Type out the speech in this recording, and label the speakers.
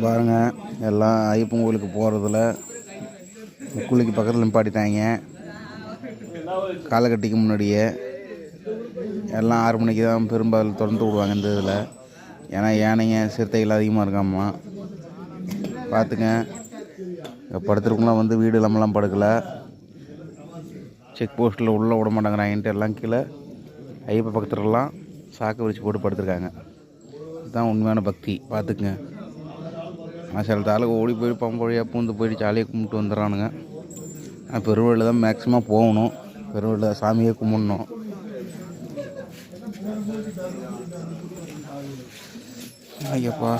Speaker 1: பாருங்க, எல்லாம் ஐயப்பன் கோயிலுக்கு போகிறதுல முக்குளிக்கு பக்கத்தில் நிப்பாட்டிட்டாங்க. காலக்கட்டிக்கு முன்னாடியே எல்லாம் 6 மணிக்கு தான் பெரும்பாலும் திறந்து விடுவாங்க இந்த இதில். ஏன்னா யானைங்க சிறுத்தைகள் அதிகமாக இருக்காமா. பார்த்துங்க, படுத்துருக்குலாம் வந்து வீடு இல்லாமலாம் படுக்கலை. செக் போஸ்ட்டில் உள்ளே விட மாட்டேங்கிறாங்கன்ட்டு எல்லாம் கீழே ஐயப்ப பக்கத்துலலாம் சாக்கு விரிச்சு போட்டு படுத்துருக்காங்க. இதுதான் உண்மையான பக்தி. பார்த்துக்குங்க. ஆனால் சில தாளுக்கு ஓடி போய் பம்பொழியாக பூந்து போயிட்டு ஜாலியாக கும்பிட்டு வந்துடுறானுங்க. ஆனால் பெருவழியில் தான் மேக்ஸிமம் போகணும். பெருவழியில் சாமியே கும்பிடணும். ஐயப்பா.